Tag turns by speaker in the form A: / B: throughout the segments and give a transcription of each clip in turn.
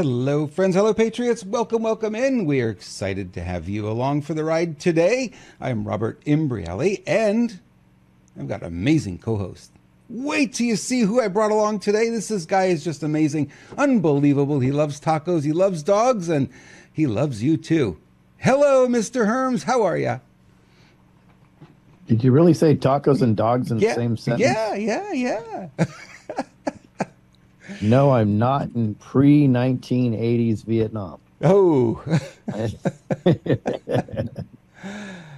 A: Hello, friends. Hello, Patriots. Welcome, welcome in. We are excited to have you along for the ride today. I'm Robert Imbrielli, and I've got an amazing co-host. Wait till you see who I brought along today. This guy is just amazing, unbelievable. He loves tacos, he loves dogs, and he loves you too. Hello, Mr. Herms. How are you?
B: Did you really say tacos and dogs in the same sentence?
A: Yeah.
B: No, I'm not in pre-1980s Vietnam.
A: Oh.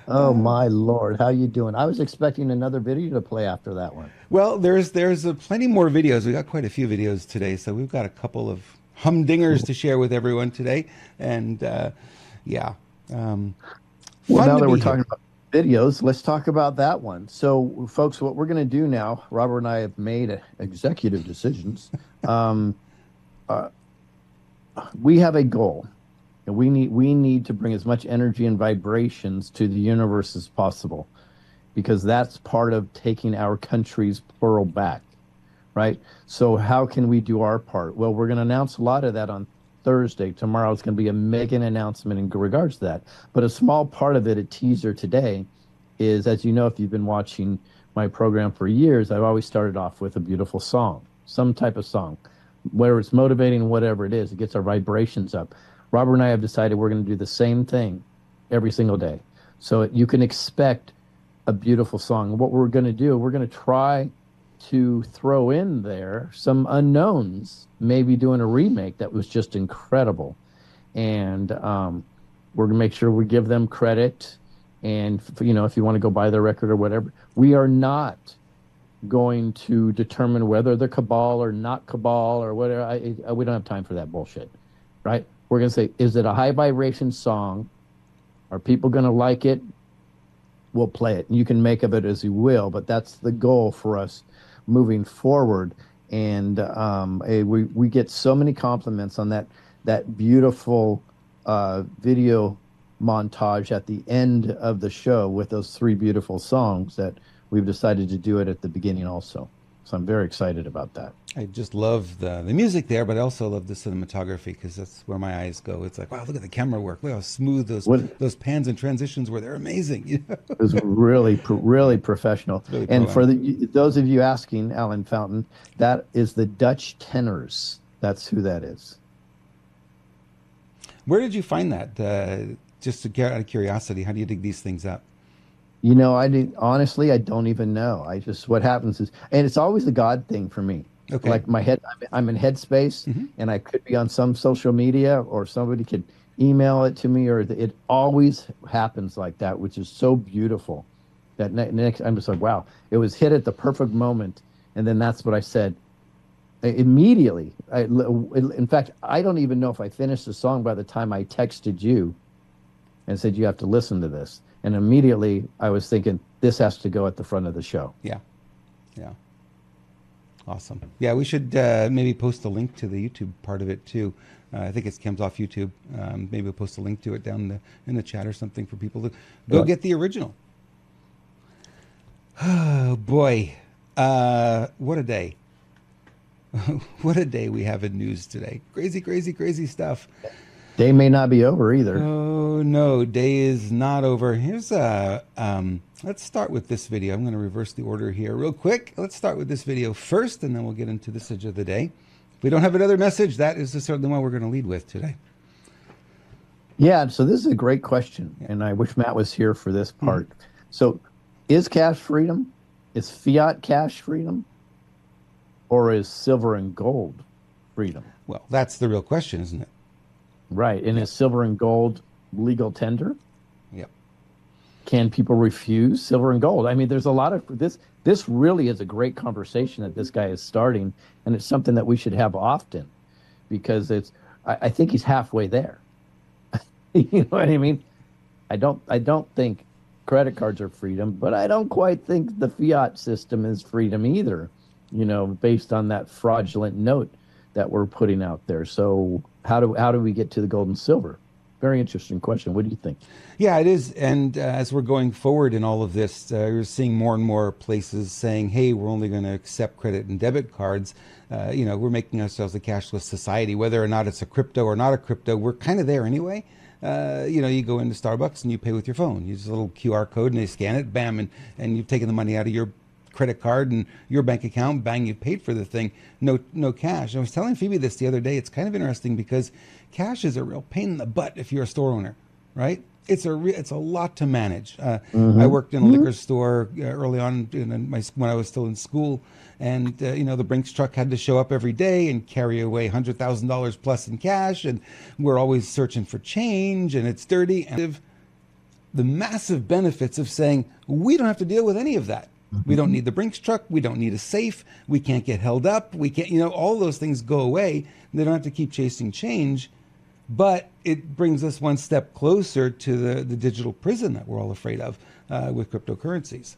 B: Oh, my Lord. How you doing? I was expecting another video to play after that one.
A: Well, there's plenty more videos. We got quite a few videos today, so we've got a couple of humdingers to share with everyone today. And yeah,
B: well, now that we're talking about videos, let's talk about that one. So, folks, what we're going to do now, Robert and I have made executive decisions. We have a goal. And we need to bring as much energy and vibrations to the universe as possible, because that's part of taking our country's plural back, right? So how can we do our part? Well, we're going to announce a lot of that on Thursday. Tomorrow is going to be a mega announcement in regards to that. But a small part of it, a teaser today, is, as you know, if you've been watching my program for years, I've always started off with a beautiful song, some type of song, whether it's motivating, whatever it is, it gets our vibrations up. Robert and I have decided we're going to do the same thing every single day. So you can expect a beautiful song. What we're going to do, we're going to try to throw in there some unknowns, maybe doing a remake that was just incredible. And we're going to make sure we give them credit. And, you know, if you want to go buy their record or whatever, we are not going to determine whether they're cabal or not cabal or whatever. We don't have time for that bullshit, right? We're going to say, is it a high vibration song? Are people going to like it? We'll play it. And you can make of it as you will, but that's the goal for us moving forward. And we get so many compliments on that beautiful video montage at the end of the show with those three beautiful songs that we've decided to do it at the beginning also. So I'm very excited about that.
A: I just love the music there, but I also love the cinematography, because that's where my eyes go. It's like, wow, look at the camera work. Look how smooth those pans and transitions were. They're amazing. You know?
B: It was really professional. Really and for those of you asking, Alan Fountain, that is the Dutch tenors. That's who that is.
A: Where did you find that? Just out of curiosity, how do you dig these things up?
B: You know, honestly, I don't even know. What happens is, and it's always the God thing for me.
A: Okay.
B: Like I'm in Headspace, and I could be on some social media, or somebody could email it to me, or it always happens like that, which is so beautiful. That next, I'm just like, wow, it was hit at the perfect moment, and then that's what I said immediately. In fact, I don't even know if I finished the song by the time I texted you and said you have to listen to this, and immediately I was thinking this has to go at the front of the show.
A: Yeah. Awesome. Yeah, we should maybe post a link to the YouTube part of it too. I think it comes off YouTube. Maybe we'll post a link to it down in the chat or something for people to go get the original. Oh boy, what a day! What a day we have in news today. Crazy stuff.
B: Day may not be over either.
A: Oh no, day is not over. Here's let's start with this video. I'm going to reverse the order here real quick. Let's start with this video first, and then we'll get into the message of the day. If we don't have another message, that is certainly one we're going to lead with today.
B: Yeah, so this is a great question, and I wish Matt was here for this part. So is cash freedom? Is fiat cash freedom? Or is silver and gold freedom?
A: Well, that's the real question, isn't it?
B: Right. And is silver and gold legal tender?
A: Yep.
B: Can people refuse silver and gold? I mean, there's a lot of this. This really is a great conversation that this guy is starting, and it's something that we should have often, because I think he's halfway there. You know what I mean? I don't think credit cards are freedom, but I don't quite think the fiat system is freedom either, you know, based on that fraudulent note that we're putting out there. So how do we get to the gold and silver? Very interesting question. What do you think?
A: Yeah, it is. And as we're going forward in all of this, you're seeing more and more places saying, hey, we're only going to accept credit and debit cards. We're making ourselves a cashless society, whether or not it's a crypto or not a crypto. We're kind of there anyway. You go into Starbucks and you pay with your phone. You use a little QR code and they scan it, bam, and you've taken the money out of your credit card and your bank account, bang, you paid for the thing. No cash. I was telling Phoebe this the other day. It's kind of interesting because cash is a real pain in the butt if you're a store owner, right? It's a lot to manage. I worked in a liquor store early on when I was still in school, and the Brinks truck had to show up every day and carry away $100,000 plus in cash, and we're always searching for change, and it's dirty. And the massive benefits of saying we don't have to deal with any of that. We don't need the Brinks truck. We don't need a safe. We can't get held up. We can't, all those things go away. They don't have to keep chasing change. But it brings us one step closer to the digital prison that we're all afraid of with cryptocurrencies.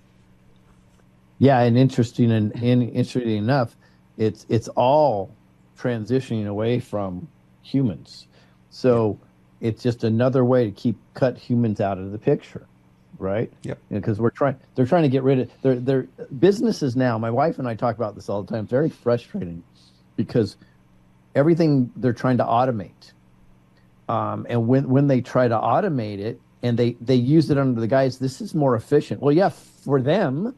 B: Yeah, and interesting enough, it's all transitioning away from humans. So it's just another way to cut humans out of the picture, right?
A: Yep.
B: Because they're trying to get rid of their businesses now. My wife and I talk about this all the time. It's very frustrating because everything they're trying to automate. And when they try to automate it and they use it under the guise, this is more efficient. Well, yeah, for them,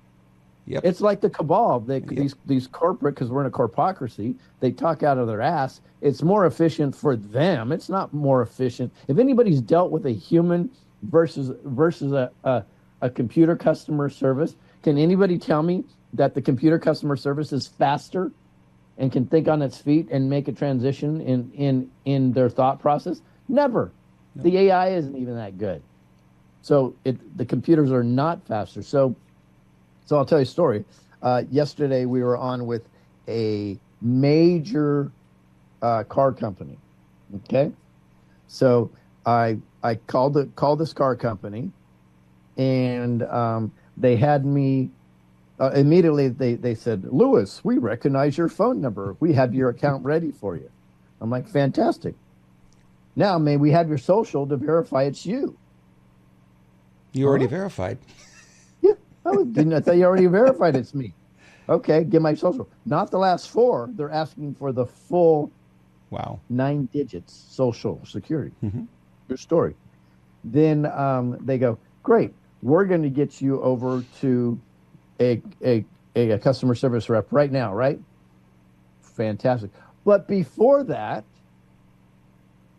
B: it's like the cabal. These corporate, because we're in a corpocracy, they talk out of their ass. It's more efficient for them. It's not more efficient. If anybody's dealt with a human versus a computer customer service, can anybody tell me that the computer customer service is faster and can think on its feet and make a transition in their thought process? Never. No. The AI isn't even that good. So the computers are not faster. So I'll tell you a story. Yesterday we were on with a major car company. Okay. So I called this car company, and they had me immediately. They said, "Lewis, we recognize your phone number. We have your account ready for you." I'm like, "Fantastic. Now, may we have your social to verify it's you?"
A: You already verified.
B: Yeah, I thought you already verified it's me. Okay, give my social. Not the last four. They're asking for the full 9 digits social security. Mm-hmm. Your story. Then they go, "Great, we're going to get you over to a customer service rep right now," right? Fantastic. But before that,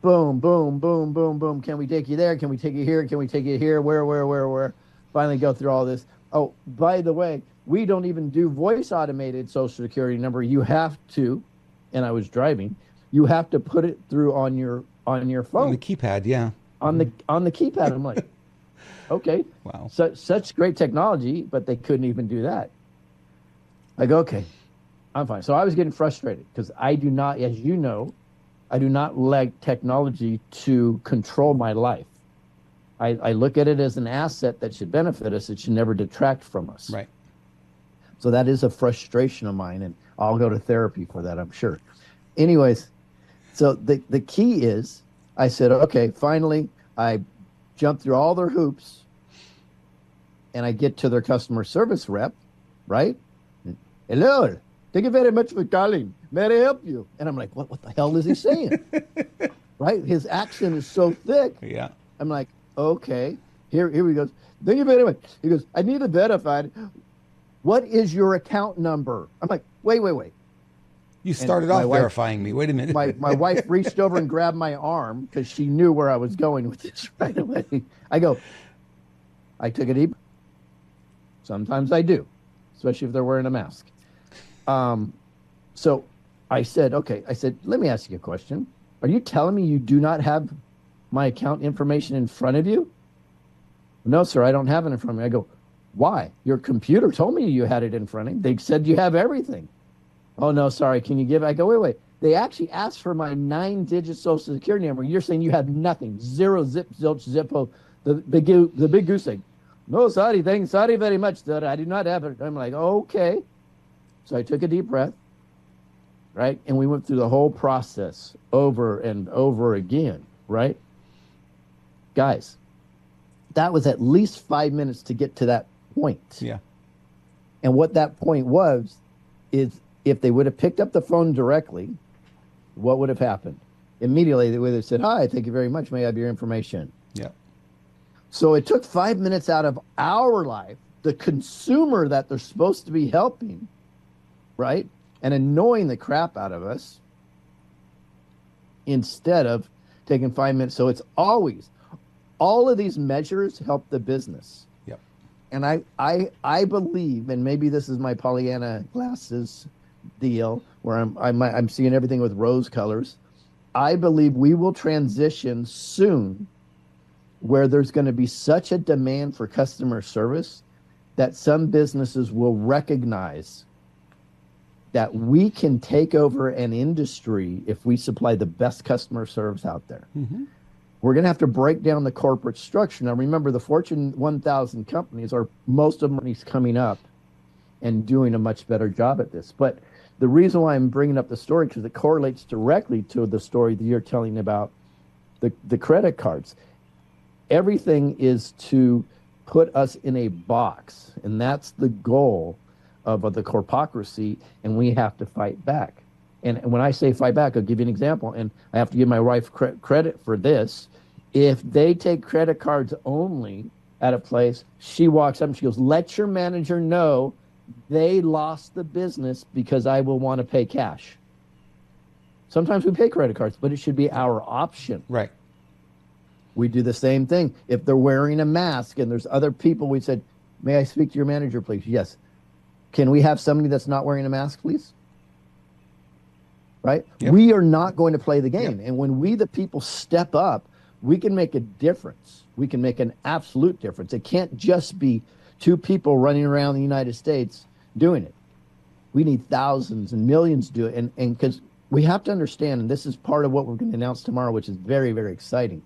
B: boom, boom, boom, boom, boom. Can we take you there? Can we take you here? Can we take you here? Where? Finally go through all this. Oh, by the way, we don't even do voice automated social security number. You have to, and I was driving, you have to put it through on your phone.
A: On the keypad, yeah.
B: On the keypad. I'm like, okay.
A: Wow.
B: Such great technology, but they couldn't even do that. I go, okay, I'm fine. So I was getting frustrated because I do not, as you know, I do not like technology to control my life. I look at it as an asset that should benefit us. It should never detract from us.
A: Right.
B: So that is a frustration of mine, and I'll go to therapy for that, I'm sure. Anyways, so the key is, I said, okay, finally, I jumped through all their hoops, and I get to their customer service rep, right? "Hello, thank you very much for calling. May I help you?" And I'm like, what the hell is he saying? Right? His accent is so thick.
A: Yeah.
B: I'm like, okay, here he goes. "Thank you very much." He goes, "I need to verify. What is your account number?" I'm like, wait.
A: You started off verifying me. Wait a minute.
B: My wife reached over and grabbed my arm because she knew where I was going with this right away. I took a deep. Sometimes I do, especially if they're wearing a mask. So I said, okay. I said, "Let me ask you a question. Are you telling me you do not have my account information in front of you?" "No, sir, I don't have it in front of me." I go, "Why? Your computer told me you had it in front of you. They said you have everything." "Oh, no, sorry. Can you give it?" I go, wait. They actually asked for my 9-digit social security number. You're saying you have nothing. Zero, zip, zilch, zippo, the big goose egg. "No, sorry very much, sir. I do not have it." I'm like, okay. So I took a deep breath, right? And we went through the whole process over and over again, right? Guys, that was at least 5 minutes to get to that point.
A: Yeah.
B: And what that point was is if they would have picked up the phone directly, what would have happened? Immediately, they would have said, "Hi, thank you very much. May I have your information?"
A: Yeah.
B: So it took 5 minutes out of our life, the consumer that they're supposed to be helping, right? And annoying the crap out of us instead of taking 5 minutes. So it's always, all of these measures help the business.
A: Yep.
B: And I believe, and maybe this is my Pollyanna glasses deal, where I'm seeing everything with rose colors. I believe we will transition soon where there's going to be such a demand for customer service that some businesses will recognize that we can take over an industry if we supply the best customer service out there.
A: Mm-hmm.
B: We're going to have to break down the corporate structure. Now, remember, the Fortune 1000 companies are, most of them are coming up and doing a much better job at this. But the reason why I'm bringing up the story, because it correlates directly to the story that you're telling about the credit cards. Everything is to put us in a box, and that's the goal of the corpocracy, and we have to fight back. And when I say fight back, I'll give you an example, and I have to give my wife credit for this. If they take credit cards only at a place, she walks up and she goes, "Let your manager know they lost the business because I will want to pay cash." Sometimes we pay credit cards, but it should be our option.
A: Right.
B: We do the same thing. If they're wearing a mask and there's other people, we said, "May I speak to your manager, please?" "Yes." "Can we have somebody that's not wearing a mask, please?" Right?
A: Yep.
B: We are not going to play the game.
A: Yep.
B: And when we, the people, step up, we can make a difference. We can make an absolute difference. It can't just be two people running around the United States doing it. We need thousands and millions to do it. And because we have to understand, and this is part of what we're going to announce tomorrow, which is very, very exciting.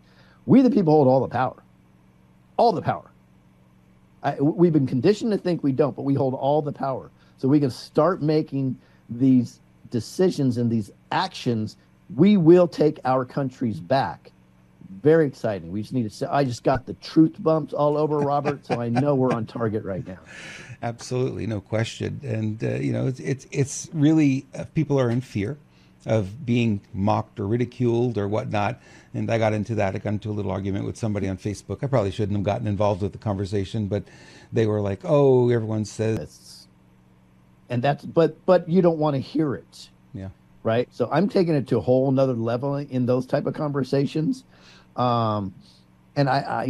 B: We, the people, hold all the power. All the power. We've been conditioned to think we don't, but we hold all the power. So we can start making these decisions and these actions. We will take our countries back. Very exciting. We just need to say, I just got the truth bumps all over, Robert, so I know we're on target right now.
A: Absolutely, no question. And it's really people are in fear of being mocked or ridiculed or whatnot. And I got into that. I got into a little argument with somebody on Facebook. I probably shouldn't have gotten involved with the conversation, but they were like, "Oh, everyone says,"
B: and that's but you don't want to hear it.
A: Yeah. Right.
B: So I'm taking it to a whole nother level in those type of conversations. And I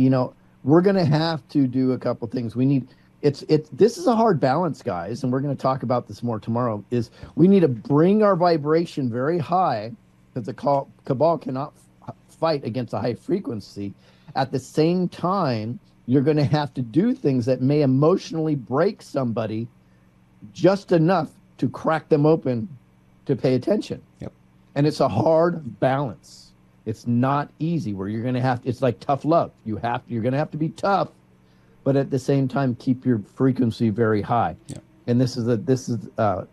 B: we're going to have to do a couple things. We need, this is a hard balance, guys. And we're going to talk about this more tomorrow, is we need to bring our vibration very high, because the cabal cannot fight against a high frequency. At the same time, you're going to have to do things that may emotionally break somebody just enough to crack them open to pay attention.
A: Yep.
B: And it's a hard balance. It's not easy, where you're going to have, it's like tough love. You're going to have to be tough, but at the same time, keep your frequency very high.
A: Yep.
B: And this is a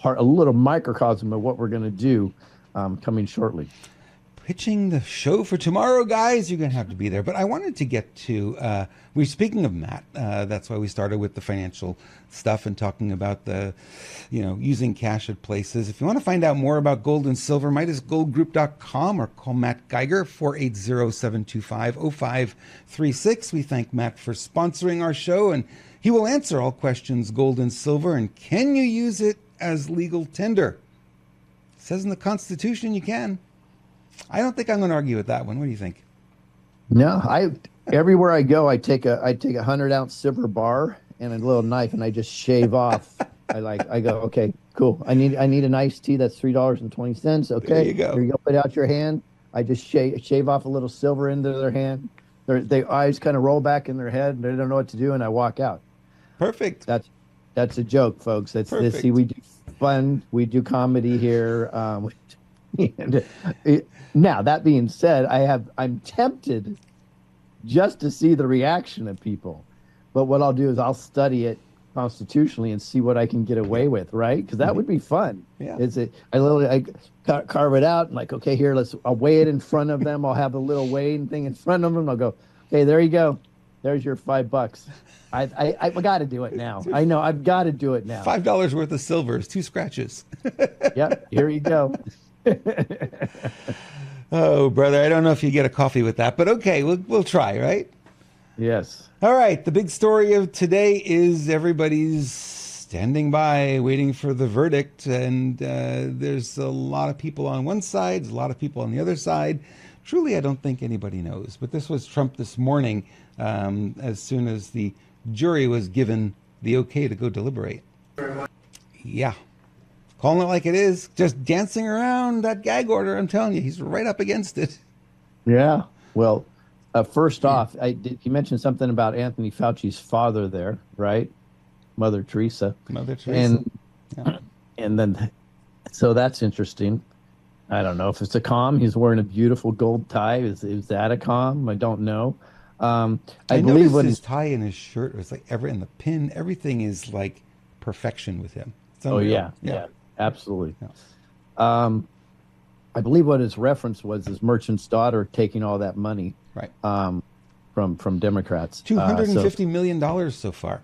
B: little microcosm of what we're going to do coming shortly.
A: Pitching the show for tomorrow, guys. You're going to have to be there. But I wanted to get to, we're speaking of Matt. That's why we started with the financial stuff and talking about the, using cash at places. If you want to find out more about gold and silver, MidasGoldGroup.com or call Matt Geiger, 480-725-0536. We thank Matt for sponsoring our show, and he will answer all questions gold and silver. And can you use it as legal tender? It says in the Constitution you can. I don't think I'm going to argue with that one. What do you think?
B: No, everywhere I go, I take a 100-ounce silver bar and a little knife, and I just shave off. I go, okay, cool. I need an iced tea that's $3.20. Okay,
A: there you go.
B: Here you go. Put out your hand. I just shave off a little silver into their hand. Their eyes kind of roll back in their head, and they don't know what to do, and I walk out.
A: Perfect.
B: That's a joke, folks. See, we do fun. We do comedy here. Now, that being said, I'm tempted just to see the reaction of people. But what I'll do is I'll study it. constitutionally and see what I can get away with, right? Because that would be fun.
A: Yeah.
B: I carve it out and like, okay, here, I'll weigh it in front of them. I'll have a little weighing thing in front of them. I'll go, okay, there you go. There's your $5. I got to do it now. I know I've got to do it now.
A: $5 worth of silver is 2 scratches.
B: Yep, here you go.
A: Oh, brother, I don't know if you get a coffee with that, but okay, we'll try, right?
B: Yes.
A: All right, the big story of today is everybody's standing by, waiting for the verdict, and there's a lot of people on one side, there's a lot of people on the other side. Truly, I don't think anybody knows, but this was Trump this morning, as soon as the jury was given the okay to go deliberate. Yeah. Calling it like it is, just dancing around that gag order. I'm telling you, he's right up against it.
B: Yeah. Well, first off, you mentioned something about Anthony Fauci's father there, right? Mother Teresa.
A: Mother Teresa.
B: And then, so that's interesting. I don't know if it's a comm. He's wearing a beautiful gold tie. Is that a comm? I don't know. I believe
A: noticed his tie and his shirt was like and the pin, everything is like perfection with him.
B: Oh yeah. Absolutely. Yeah. I believe what his reference was his merchant's daughter taking all that money,
A: right?
B: From Democrats.
A: $250 million so far.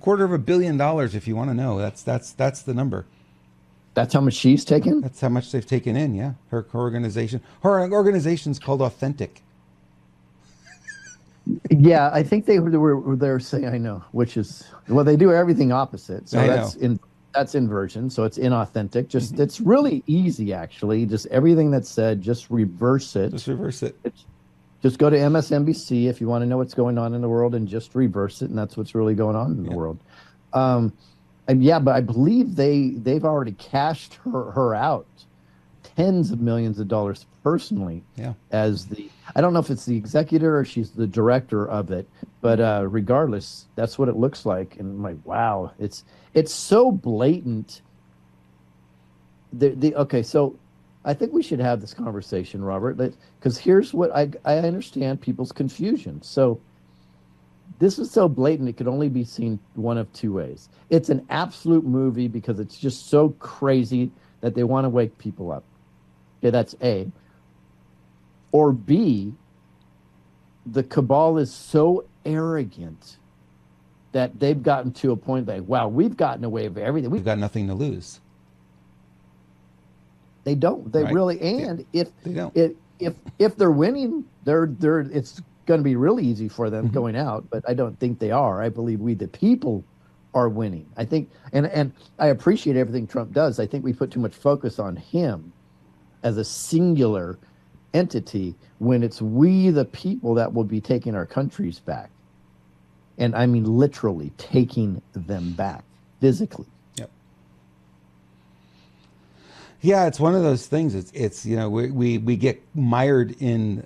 A: $250 million, if you want to know. That's the number.
B: That's how much she's taken?
A: That's how much they've taken in. Yeah, her organization. Her organization's called Authentic.
B: Yeah, I think they're saying, I know, which is, well, they do everything opposite. So that's inversion. So it's inauthentic. Just It's really easy, actually. Just everything that's said, just reverse it.
A: Just reverse it.
B: Just go to MSNBC if you want to know what's going on in the world and just reverse it. And that's what's really going on in the world. But I believe they've already cashed her out tens of millions of dollars personally as I don't know if it's the executor or she's the director of it, but regardless, that's what it looks like. And I'm like, wow, it's so blatant. Okay, so I think we should have this conversation, Robert, because here's what I understand people's confusion. So this is so blatant, it could only be seen one of two ways. It's an absolute movie because it's just so crazy that they want to wake people up. Okay, that's A. Or B, the cabal is so arrogant that they've gotten to a point like, wow, we've gotten away with everything.
A: We've got nothing to lose.
B: They don't. They really. And
A: they don't.
B: If they're winning, it's going to be really easy for them going out. But I don't think they are. I believe we, the people, are winning. I think, and I appreciate everything Trump does. I think we put too much focus on him as a singular entity when it's we, the people, that will be taking our countries back. And I mean literally taking them back physically.
A: Yep. Yeah, it's one of those things. It's we get mired in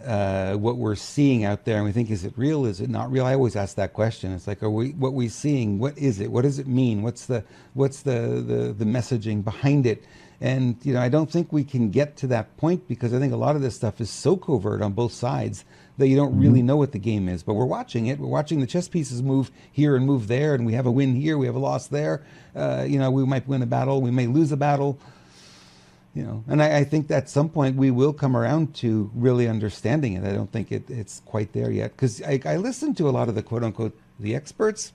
A: what we're seeing out there, and we think, is it real? Is it not real? I always ask that question. It's like, what we're seeing? What is it? What does it mean? What's the messaging behind it? And I don't think we can get to that point because I think a lot of this stuff is so covert on both sides that you don't really know what the game is. But we're watching it. We're watching the chess pieces move here and move there, and we have a win here, we have a loss there. We might win a battle, we may lose a battle. And I think that at some point we will come around to really understanding it. I don't think it's quite there yet because I listen to a lot of the quote unquote the experts,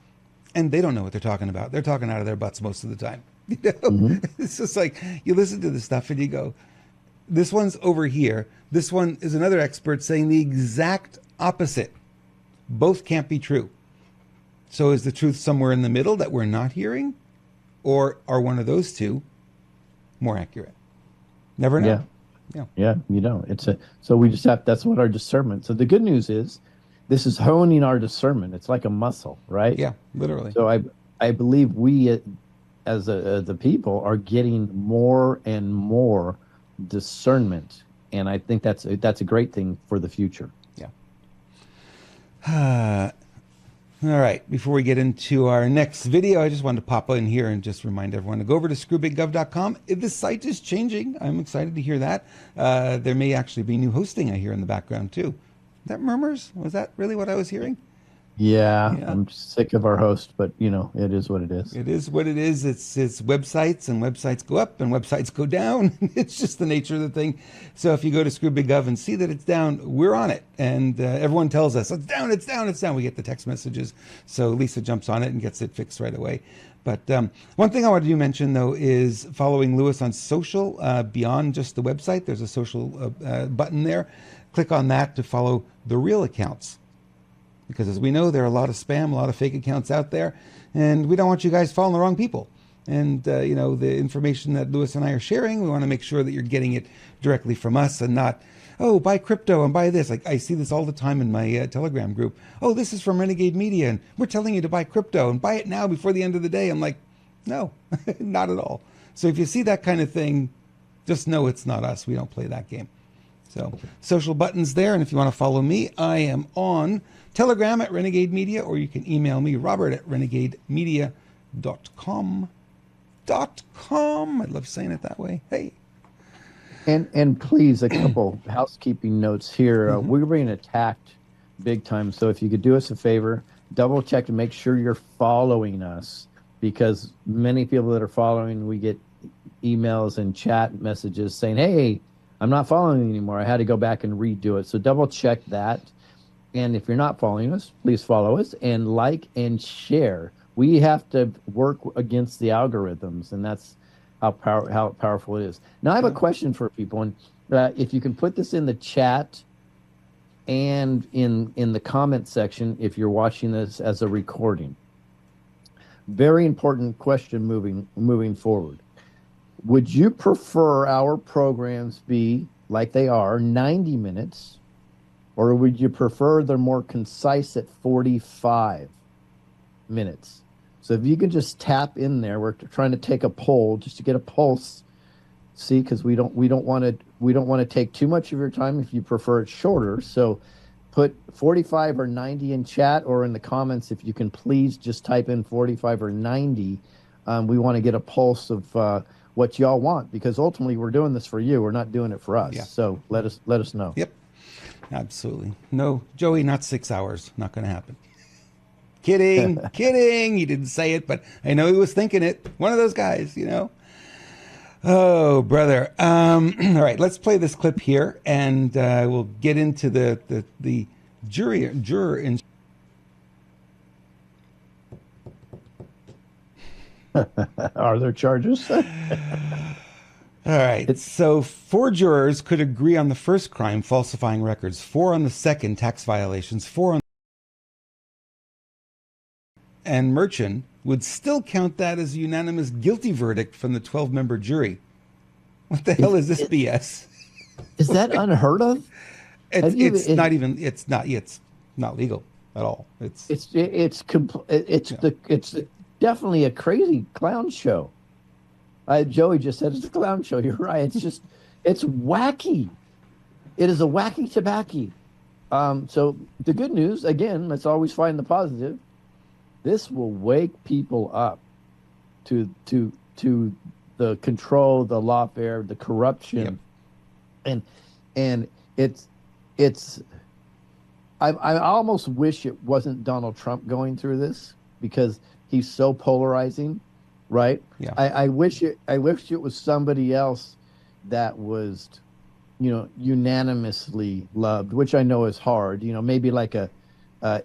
A: and they don't know what they're talking about. They're talking out of their butts most of the time. It's just like you listen to this stuff and you go, this one's over here. This one is another expert saying the exact opposite. Both can't be true. So is the truth somewhere in the middle that we're not hearing? Or are one of those two more accurate? Never know.
B: Yeah, so we just have, that's what our discernment. So the good news is this is honing our discernment. It's like a muscle, right?
A: Yeah, literally.
B: So I believe we as the people are getting more and more discernment, and I think that's a great thing for the future.
A: Yeah. All right. Before we get into our next video, I just wanted to pop in here and just remind everyone to go over to screwbiggov.com. The site is changing. I'm excited to hear that. There may actually be new hosting I hear in the background too. Is that murmurs? Was that really what I was hearing?
B: Yeah,
A: Yeah.
B: I'm sick of our host, but it is what it is.
A: It is what it is. It's websites, and websites go up and websites go down. It's just the nature of the thing. So if you go to ScrewBigGov and see that it's down, we're on it, and everyone tells us it's down, it's down, it's down. We get the text messages, so Lisa jumps on it and gets it fixed right away. But one thing I wanted to mention though is following Lewis on social beyond just the website. There's a social button there. Click on that to follow the real accounts. Because as we know, there are a lot of spam, a lot of fake accounts out there, and we don't want you guys following the wrong people. And, the information that Lewis and I are sharing, we want to make sure that you're getting it directly from us and not, oh, buy crypto and buy this. Like I see this all the time in my Telegram group. Oh, this is from Renegade Media, and we're telling you to buy crypto and buy it now before the end of the day. I'm like, no, not at all. So if you see that kind of thing, just know it's not us. We don't play that game. So social buttons there. And if you want to follow me, I am on Telegram at Renegade Media, or you can email me, Robert at renegademedia.com. .com. I love saying it that way. Hey.
B: And please, a couple housekeeping notes here. We're being attacked big time. So if you could do us a favor, double check to make sure you're following us, because many people that are following, we get emails and chat messages saying, hey, I'm not following you anymore. I had to go back and redo it. So double check that. And if you're not following us, please follow us and like and share. We have to work against the algorithms, and that's how powerful it is. Now, I have a question for people, and if you can put this in the chat and in the comment section if you're watching this as a recording. Very important question moving forward. Would you prefer our programs be like they are, 90 minutes, or would you prefer they're more concise at 45 minutes? So if you can just tap in there, we're trying to take a poll just to get a pulse. See, because we don't want to take too much of your time if you prefer it shorter. So put 45 or 90 in chat, or in the comments if you can please just type in 45 or 90. We want to get a pulse of what y'all want, because ultimately we're doing this for you. We're not doing it for us. Yeah. So let us know.
A: Yep. Absolutely. No, Joey, not 6 hours. Not going to happen. Kidding. Kidding. He didn't say it, but I know he was thinking it. One of those guys, Oh, brother. All right, let's play this clip here, and we'll get into the juror in.
B: Are there charges?
A: All right. So 4 jurors could agree on the first crime, falsifying records, 4 on the second, tax violations, 4 on, and Merchant would still count that as a unanimous guilty verdict from the 12-member jury. What the hell is this BS?
B: Is that unheard of?
A: It's not legal at all. It's definitely a crazy clown show. Joey just said it's a clown show. You're right. It's wacky. It is a wacky tobacco. So the good news, again, let's always find the positive. This will wake people up to the control, the lawfare, the corruption, and it's. I almost wish it wasn't Donald Trump going through this, because he's so polarizing, right? Yeah.
B: I wish it was somebody else that was, unanimously loved, which I know is hard. Maybe like a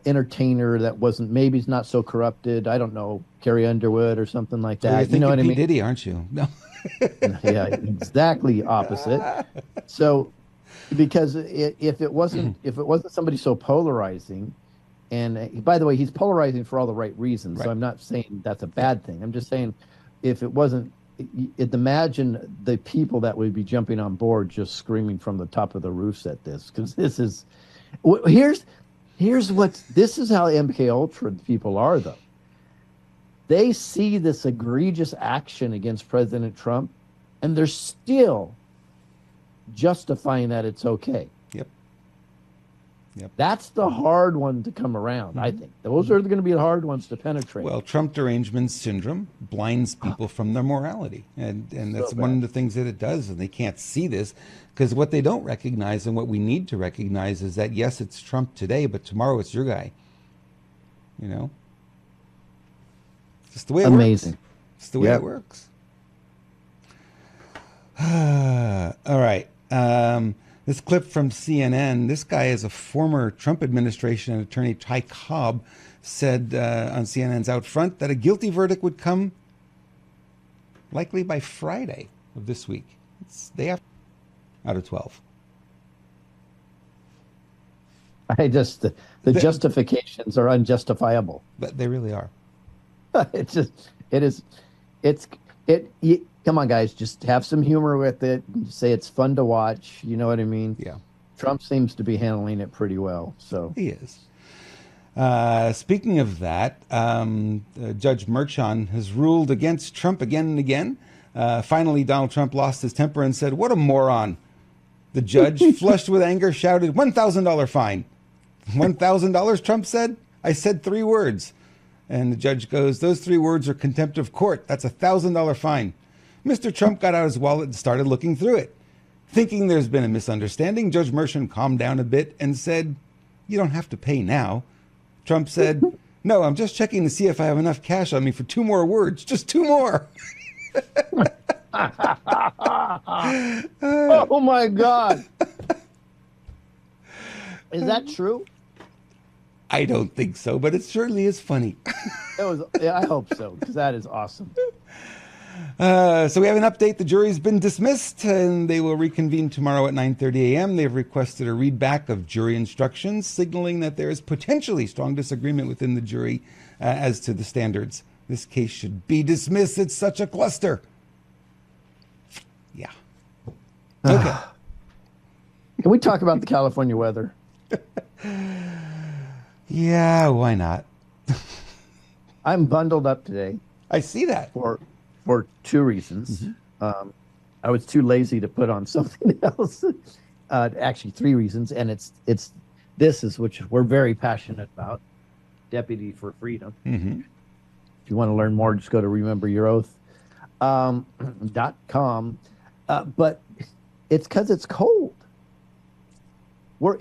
B: entertainer that wasn't, maybe he's not so corrupted. I don't know, Carrie Underwood or something like that.
A: You know what I mean? Diddy, aren't you? No.
B: Yeah, exactly opposite. So, because if it wasn't somebody so polarizing, and by the way, he's polarizing for all the right reasons. Right. So I'm not saying that's a bad thing. I'm just saying, if it wasn't, imagine the people that would be jumping on board, just screaming from the top of the roofs at this, because this is this is how MK Ultra people are, though. They see this egregious action against President Trump, and they're still justifying that it's okay.
A: Yep.
B: That's the hard one to come around, I think. Those are going to be the hard ones to penetrate.
A: Well, Trump derangement syndrome blinds people from their morality. And that's one of the things that it does, and they can't see this, because what they don't recognize and what we need to recognize is that, yes, it's Trump today, but tomorrow it's your guy. you know? Just the way it
B: Amazing.
A: works. It's the way it works. All right. This clip from CNN, this guy is a former Trump administration attorney, Ty Cobb, said on CNN's Out Front that a guilty verdict would come likely by Friday of this week. It's day after, out of 12.
B: The justifications are unjustifiable.
A: But they really are.
B: Come on, guys, just have some humor with it. Say it's fun to watch. You know what I mean?
A: Yeah.
B: Trump seems to be handling it pretty well. So
A: he is. Speaking of that, Judge Merchan has ruled against Trump again and again. Finally, Donald Trump lost his temper and said, "What a moron." The judge, flushed with anger, shouted, $1,000 fine. $1,000, Trump said? I said 3 words. And the judge goes, those 3 words are contempt of court. That's $1,000 fine. Mr. Trump got out his wallet and started looking through it. Thinking there's been a misunderstanding, Judge Merchan calmed down a bit and said, you don't have to pay now. Trump said, no, I'm just checking to see if I have enough cash on me for 2 more words. Just 2 more.
B: Oh, my God. Is that true?
A: I don't think so, but it certainly is funny.
B: I hope so, because that is awesome.
A: So we have an update. The jury's been dismissed, and they will reconvene tomorrow at 9:30 a.m. They've requested a readback of jury instructions, signaling that there is potentially strong disagreement within the jury as to the standards. This case should be dismissed. It's such a cluster. Yeah. Okay.
B: Can we talk about the California weather?
A: Yeah, why not?
B: I'm bundled up today.
A: I see that.
B: For 2 reasons. Mm-hmm. I was too lazy to put on something else. Actually, 3 reasons, and this is which we're very passionate about. Deputy for Freedom.
A: Mm-hmm.
B: If you want to learn more, just go to rememberyouroath.com. But it's because it's cold.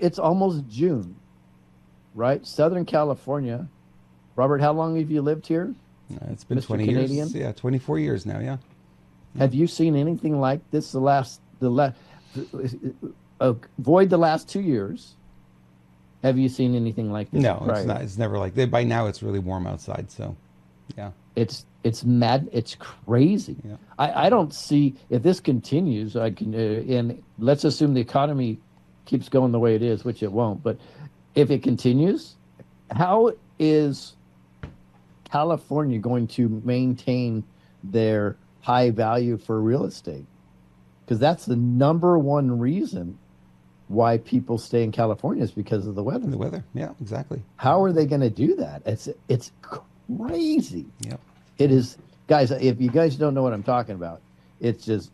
B: It's almost June, right? Southern California. Robert, how long have you lived here?
A: It's been
B: Mr.
A: 20
B: Canadian?
A: years. Yeah, 24 years now, yeah.
B: Have you seen anything like this void the last 2 years? Have you seen anything like this?
A: No, it's not. It's never like that. By now, it's really warm outside, so yeah.
B: It's mad. It's crazy.
A: Yeah.
B: I don't see, if this continues, and let's assume the economy keeps going the way it is, which it won't, but if it continues, how is California going to maintain their high value for real estate? Because that's the number one reason why people stay in California is because of the weather.
A: The weather, yeah, exactly.
B: How are they going to do that? It's crazy.
A: Yep.
B: It is, guys. If you guys don't know what I'm talking about, it's just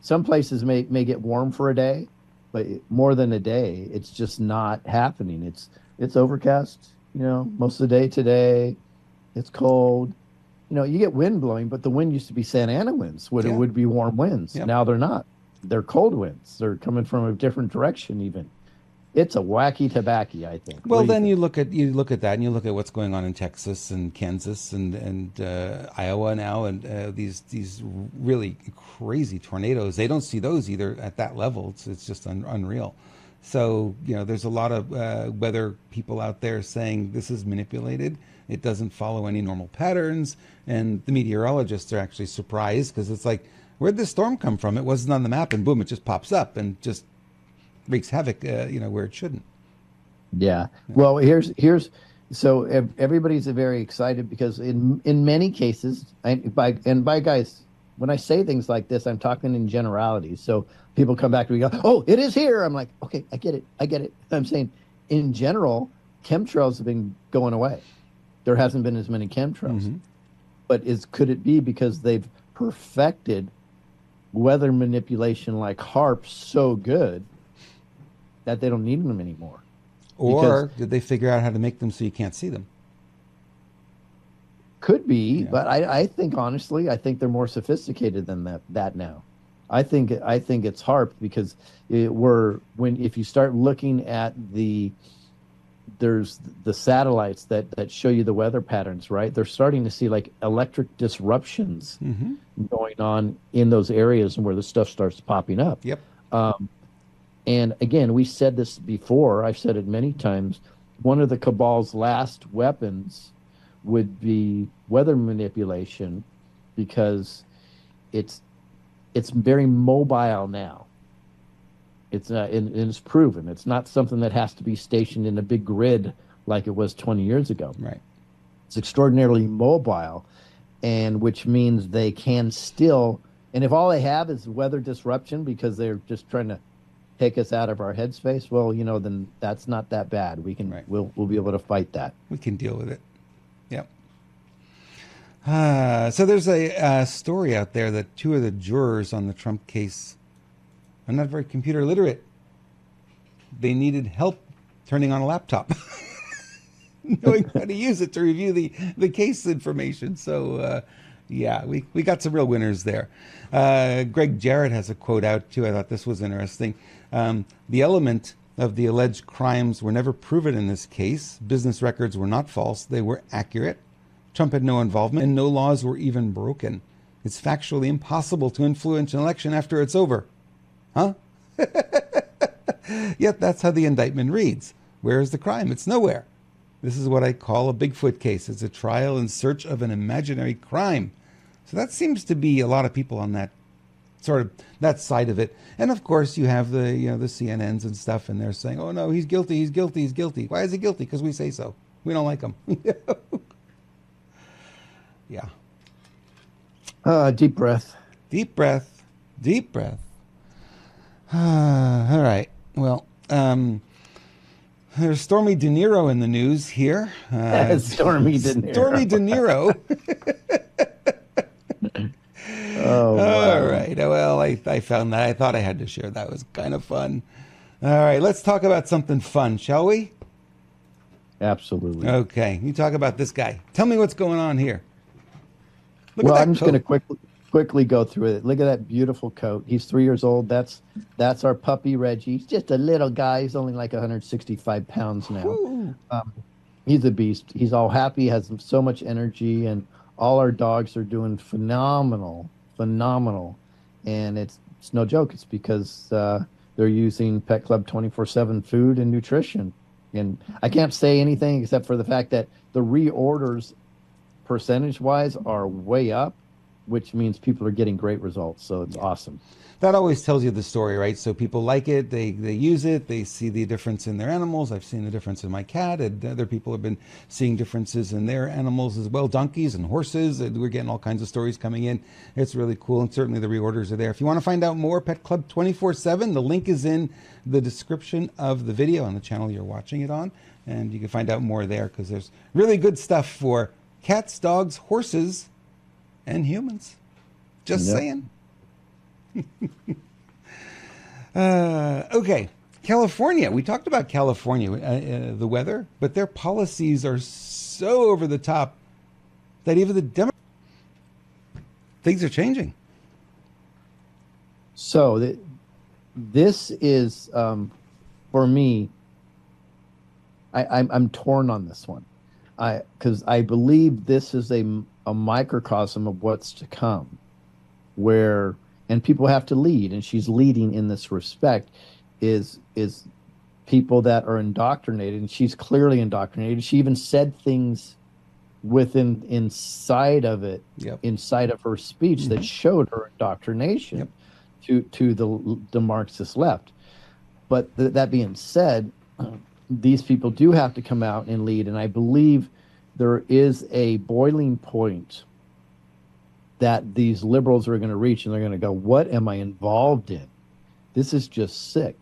B: some places may get warm for a day, but more than a day, it's just not happening. It's overcast, most of the day today. It's cold. You get wind blowing, but the wind used to be Santa Ana winds. It would be warm winds.
A: Yep.
B: Now they're not. They're cold winds. They're coming from a different direction even. It's a wacky tobacco, I think.
A: Well, then you look at that, and you look at what's going on in Texas and Kansas and Iowa now, and these really crazy tornadoes. They don't see those either at that level. It's just unreal. So there's a lot of weather people out there saying this is manipulated. It doesn't follow any normal patterns, and the meteorologists are actually surprised because it's like, where'd this storm come from? It wasn't on the map, and boom, it just pops up and just wreaks havoc, where it shouldn't.
B: Yeah. Well, here's so everybody's very excited because in many cases, by guys, when I say things like this, I'm talking in generalities. So people come back to me and go, "Oh, it is here." I'm like, "Okay, I get it." I'm saying, in general, chemtrails have been going away. There hasn't been as many chemtrails. Mm-hmm. But could it be because they've perfected weather manipulation like HARP so good that they don't need them anymore?
A: Or did they figure out how to make them so you can't see them?
B: Could be, but I think honestly, they're more sophisticated than that now. I think it's HARP because if you start looking at the there's the satellites that show you the weather patterns, right? They're starting to see like electric disruptions going on in those areas where the stuff starts popping up.
A: Yep.
B: And again, we said this before, I've said it many times. One of the cabal's last weapons would be weather manipulation, because it's very mobile now. It's and it's proven. It's not something that has to be stationed in a big grid like it was 20 years ago.
A: Right.
B: It's extraordinarily mobile, and which means they can still. And if all they have is weather disruption because they're just trying to take us out of our headspace, well, then that's not that bad. We can we'll be able to fight that.
A: We can deal with it. Yep. So there's a story out there that 2 of the jurors on the Trump case are not very computer literate. They needed help turning on a laptop, knowing how to use it to review the case information. So, yeah, we got some real winners there. Greg Jarrett has a quote out, too. I thought this was interesting. The element of the alleged crimes were never proven in this case. Business records were not false. They were accurate. Trump had no involvement, and no laws were even broken. It's factually impossible to influence an election after it's over. Huh? Yet that's how the indictment reads. Where is the crime? It's nowhere. This is what I call a Bigfoot case. It's a trial in search of an imaginary crime. So that seems to be a lot of people on that that side of it. And of course you have the the CNNs and stuff, and they're saying, oh no, he's guilty, he's guilty, he's guilty. Why is he guilty? Because we say so. We don't like him. Yeah.
B: Deep breath.
A: Deep breath. Deep breath. All right. Well, there's Stormy De Niro in the news here.
B: Stormy De Niro.
A: Stormy De Niro.
B: Oh, wow.
A: All right. Well, I found that. I thought I had to share. That was kind of fun. All right. Let's talk about something fun, shall we?
B: Absolutely.
A: Okay. You talk about this guy. Tell me what's going on here.
B: Well, I'm just going to quickly go through it. Look at that beautiful coat. He's 3 years old. That's our puppy, Reggie. He's just a little guy. He's only like 165 pounds now. He's a beast. He's all happy, has so much energy, and all our dogs are doing phenomenal. And it's no joke. It's because they're using Pet Club 24/7 food and nutrition. And I can't say anything except for the fact that the reorders percentage-wise are way up, which means people are getting great results. So it's awesome.
A: That always tells you the story, right? So people like it, they use it, they see the difference in their animals. I've seen the difference in my cat, and other people have been seeing differences in their animals as well, donkeys and horses. And we're getting all kinds of stories coming in. It's really cool, and certainly the reorders are there. If you want to find out more, Pet Club 24/7, the link is in the description of the video on the channel you're watching it on, and you can find out more there because there's really good stuff for cats, dogs, horses, and humans. Just saying. Okay, California. We talked about California, the weather, but their policies are so over the top that even the Democrats, things are changing.
B: So this is, for me, I'm torn on this one, because I believe this is a microcosm of what's to come, and people have to lead, and she's leading in this respect, is people that are indoctrinated, and she's clearly indoctrinated. She even said things inside of it, inside of her speech, that showed her indoctrination to the Marxist left. But that being said, these people do have to come out and lead, and I believe there is a boiling point that these liberals are going to reach, and they're going to go, what am I involved in? This is just sick.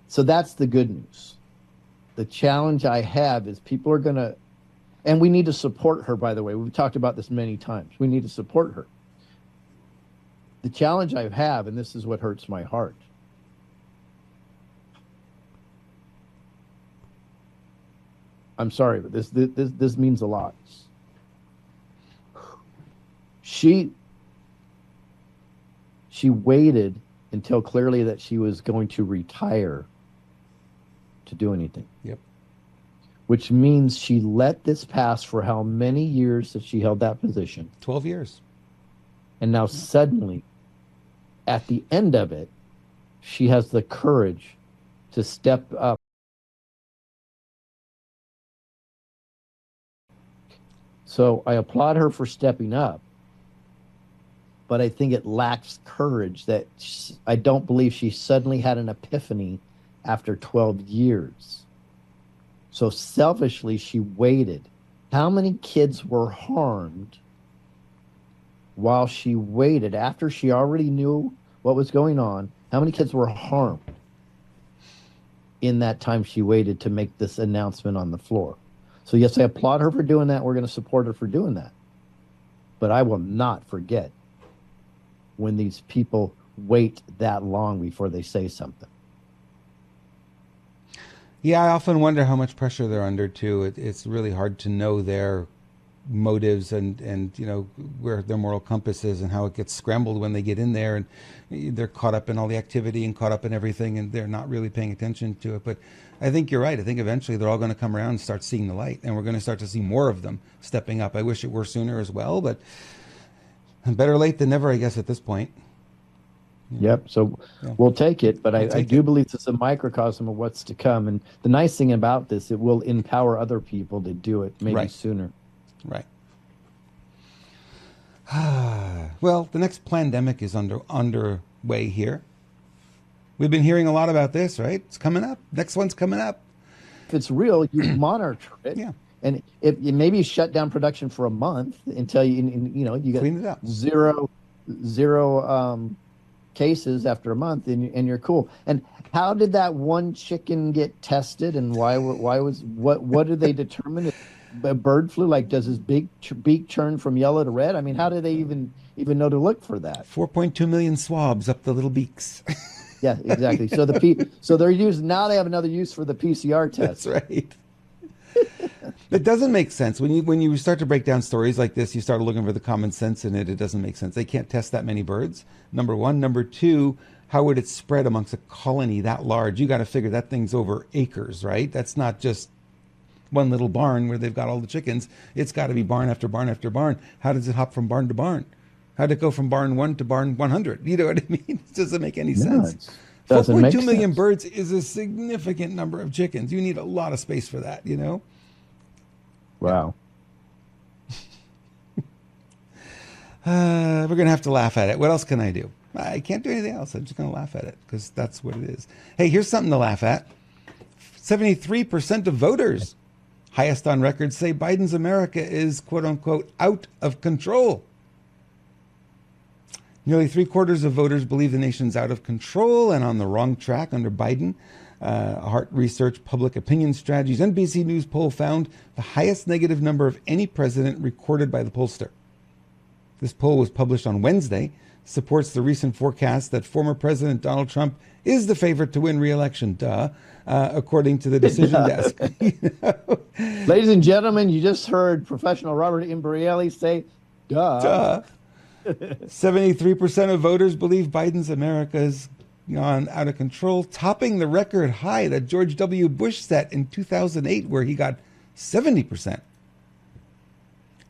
B: So that's the good news. The challenge I have is people are going to, and we need to support her, by the way. We've talked about this many times. We need to support her. The challenge I have, and this is what hurts my heart, I'm sorry, but this means a lot. She waited until clearly that she was going to retire to do anything.
A: Yep.
B: Which means she let this pass for how many years that she held that position?
A: 12 years.
B: And now suddenly, at the end of it, she has the courage to step up. So I applaud her for stepping up, but I think it lacks courage that I don't believe she suddenly had an epiphany after 12 years. So selfishly, she waited. How many kids were harmed while she waited after she already knew what was going on? How many kids were harmed in that time she waited to make this announcement on the floor? So yes, I applaud her for doing that. We're going to support her for doing that. But I will not forget when these people wait that long before they say something.
A: Yeah, I often wonder how much pressure they're under too. It's really hard to know their motives and you know where their moral compass is and how it gets scrambled when they get in there and they're caught up in all the activity and caught up in everything and they're not really paying attention to it. But I think you're right. I think eventually they're all going to come around and start seeing the light, and we're going to start to see more of them stepping up. I wish it were sooner as well, but better late than never, I guess, at this point.
B: Yep. So we'll take it, but I do believe this is a microcosm of what's to come. And the nice thing about this, it will empower other people to do it maybe sooner.
A: Right. Well, the next pandemic is underway here. We've been hearing a lot about this, right? It's coming up. Next one's coming up.
B: If it's real, you monitor it.
A: Yeah.
B: And if you maybe shut down production for a month until you get
A: clean it up.
B: zero cases after a month, and you're cool. And how did that one chicken get tested, and what did they determine? Bird flu? Like, does his beak turn from yellow to red? I mean, how do they even know to look for that?
A: 4.2 million swabs up the little beaks.
B: Yeah, exactly. So so they're using now. They have another use for the PCR test.
A: That's right. It doesn't make sense when you start to break down stories like this. You start looking for the common sense in it. It doesn't make sense. They can't test that many birds. Number one. Number two. How would it spread amongst a colony that large? You got to figure that thing's over acres, right? That's not just one little barn where they've got all the chickens. It's got to be barn after barn after barn. How does it hop from barn to barn? How did it go from barn 1 to barn 100? You know what I mean? It doesn't make any sense. 4.2 million birds is a significant number of chickens. You need a lot of space for that, you know?
B: Wow.
A: We're going to have to laugh at it. What else can I do? I can't do anything else. I'm just going to laugh at it because that's what it is. Hey, here's something to laugh at. 73% of voters, highest on record, say Biden's America is, quote unquote, out of control. Nearly 3/4 of voters believe the nation's out of control and on the wrong track under Biden. A Hart Research Public Opinion Strategies NBC News poll found the highest negative number of any president recorded by the pollster. This poll was published on Wednesday, supports the recent forecast that former President Donald Trump is the favorite to win re-election, according to the decision desk. You know?
B: Ladies and gentlemen, you just heard professional Robert Imbrielli say, duh.
A: 73% of voters believe Biden's America is gone out of control, topping the record high that George W. Bush set in 2008, where he got 70%.